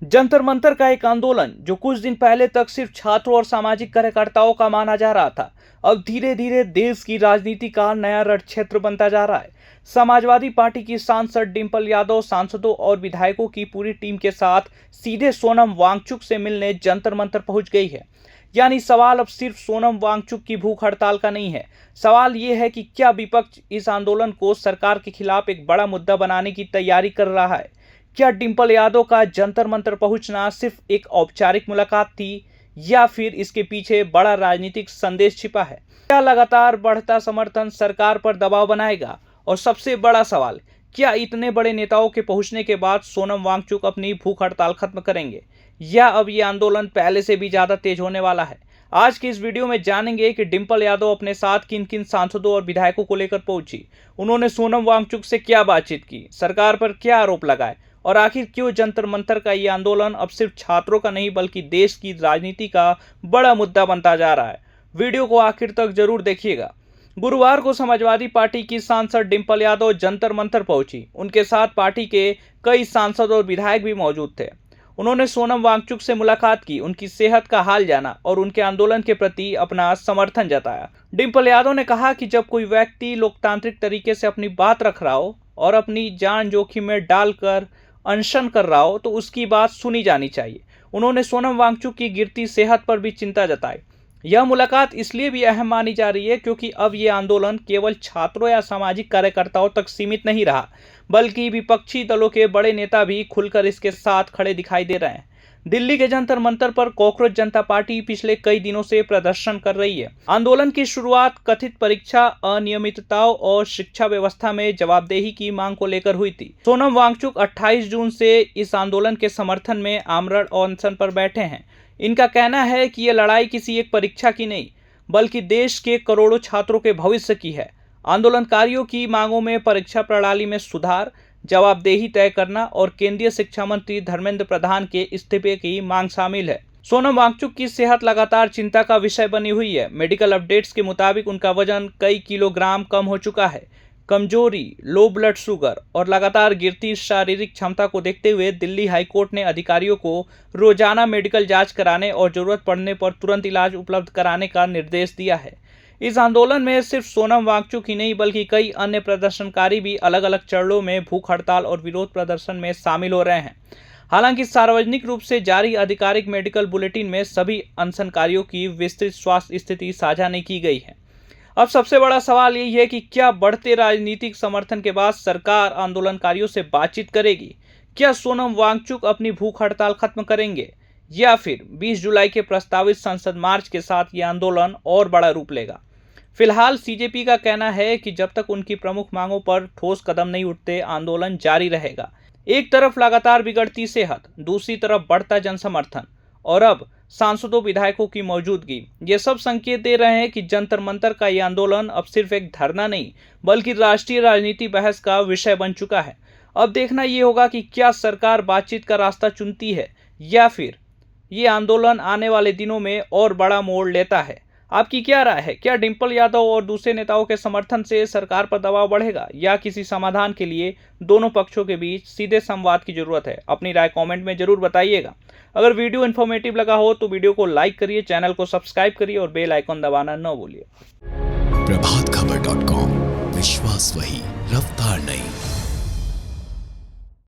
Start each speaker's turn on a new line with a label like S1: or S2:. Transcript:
S1: जंतर मंतर का एक आंदोलन जो कुछ दिन पहले तक सिर्फ छात्रों और सामाजिक कार्यकर्ताओं का माना जा रहा था, अब धीरे धीरे देश की राजनीति का नया रणक्षेत्र बनता जा रहा है। समाजवादी पार्टी की सांसद डिंपल यादव सांसदों और विधायकों की पूरी टीम के साथ सीधे सोनम वांगचुक से मिलने जंतर मंतर पहुंच गई है। यानी सवाल अब सिर्फ सोनम वांगचुक की भूख हड़ताल का नहीं है। सवाल ये है कि क्या विपक्ष इस आंदोलन को सरकार के खिलाफ एक बड़ा मुद्दा बनाने की तैयारी कर रहा है। क्या डिंपल यादव का जंतर मंतर पहुंचना सिर्फ एक औपचारिक मुलाकात थी, या फिर इसके पीछे बड़ा राजनीतिक संदेश छिपा है। क्या लगातार बढ़ता समर्थन सरकार पर दबाव बनाएगा, और सबसे बड़ा सवाल, क्या इतने बड़े नेताओं के पहुंचने के बाद सोनम वांगचुक अपनी भूख हड़ताल खत्म करेंगे, या अब ये आंदोलन पहले से भी ज्यादा तेज होने वाला है। आज की इस वीडियो में जानेंगे कि डिंपल यादव अपने साथ किन किन सांसदों और विधायकों को लेकर पहुंची, उन्होंने सोनम वांगचुक से क्या बातचीत की, सरकार पर क्या आरोप लगाए, और आखिर क्यों जंतर मंतर का ये आंदोलन अब सिर्फ छात्रों का नहीं बल्कि देश की राजनीति का बड़ा मुद्दा बनता जा रहा है। वीडियो को आखिर तक जरूर देखिएगा। गुरुवार को समाजवादी पार्टी की सांसद डिंपल यादव जंतर मंतर पहुंची। उनके साथ पार्टी के कई सांसद और विधायक भी मौजूद थे। उन्होंने सोनम वांगचुक से मुलाकात की, उनकी सेहत का हाल जाना और उनके आंदोलन के प्रति अपना समर्थन जताया। डिंपल यादव ने कहा कि जब कोई व्यक्ति लोकतांत्रिक तरीके से अपनी बात रख रहा हो और अपनी जान जोखिम में डालकर अनशन कर रहा हो तो उसकी बात सुनी जानी चाहिए। उन्होंने सोनम वांगचुक की गिरती सेहत पर भी चिंता जताई। यह मुलाकात इसलिए भी अहम मानी जा रही है क्योंकि अब यह आंदोलन केवल छात्रों या सामाजिक कार्यकर्ताओं तक सीमित नहीं रहा, बल्कि विपक्षी दलों के बड़े नेता भी खुलकर इसके साथ खड़े दिखाई दे रहे हैं। दिल्ली के जंतर मंतर पर कॉकरोच जनता पार्टी पिछले कई दिनों से प्रदर्शन कर रही है। आंदोलन की शुरुआत कथित परीक्षा अनियमितताओं और शिक्षा व्यवस्था में जवाबदेही की मांग को लेकर हुई थी। सोनम वांगचुक 28 जून से इस आंदोलन के समर्थन में आमरण अनशन पर बैठे हैं। इनका कहना है कि ये लड़ाई किसी एक परीक्षा की नहीं, बल्कि देश के करोड़ों छात्रों के भविष्य की है। आंदोलनकारियों की मांगों में परीक्षा प्रणाली में सुधार, जवाबदेही तय करना और केंद्रीय शिक्षा मंत्री धर्मेंद्र प्रधान के इस्तीफे की मांग शामिल है। सोनम वांगचुक की सेहत लगातार चिंता का विषय बनी हुई है। मेडिकल अपडेट्स के मुताबिक उनका वजन कई किलोग्राम कम हो चुका है। कमजोरी, लो ब्लड शुगर और लगातार गिरती शारीरिक क्षमता को देखते हुए दिल्ली हाईकोर्ट ने अधिकारियों को रोजाना मेडिकल जांच कराने और जरूरत पड़ने पर तुरंत इलाज उपलब्ध कराने का निर्देश दिया है। इस आंदोलन में सिर्फ सोनम वांगचुक ही नहीं बल्कि कई अन्य प्रदर्शनकारी भी अलग अलग चरणों में भूख हड़ताल और विरोध प्रदर्शन में शामिल हो रहे हैं। हालांकि सार्वजनिक रूप से जारी आधिकारिक मेडिकल बुलेटिन में सभी अनशनकारियों की विस्तृत स्वास्थ्य स्थिति साझा नहीं की गई है। अब सबसे बड़ा सवाल यही है कि क्या बढ़ते राजनीतिक समर्थन के बाद सरकार आंदोलनकारियों से बातचीत करेगी। क्या सोनम वांगचुक अपनी भूख हड़ताल खत्म करेंगे, या फिर 20 जुलाई के प्रस्तावित संसद मार्च के साथ यह आंदोलन और बड़ा रूप लेगा। फिलहाल सीजेपी का कहना है कि जब तक उनकी प्रमुख मांगों पर ठोस कदम नहीं उठते आंदोलन जारी रहेगा। एक तरफ लगातार बिगड़ती सेहत, दूसरी तरफ बढ़ता जनसमर्थन और अब सांसदों विधायकों की मौजूदगी, ये सब संकेत दे रहे हैं कि जंतर मंतर का यह आंदोलन अब सिर्फ एक धरना नहीं बल्कि राष्ट्रीय राजनीति बहस का विषय बन चुका है। अब देखना यह होगा कि क्या सरकार बातचीत का रास्ता चुनती है, या फिर ये आंदोलन आने वाले दिनों में और बड़ा मोड़ लेता है। आपकी क्या राय है? क्या डिंपल यादव और दूसरे नेताओं के समर्थन से सरकार पर दबाव बढ़ेगा, या किसी समाधान के लिए दोनों पक्षों के बीच सीधे संवाद की जरूरत है? अपनी राय कमेंट में जरूर बताइएगा। अगर वीडियो इन्फॉर्मेटिव लगा हो तो वीडियो को लाइक करिए, चैनल को सब्सक्राइब करिए और बेल आइकन दबाना न भूलिए।
S2: प्रभातखबर.com, विश्वास वही, रफ्तार नहीं।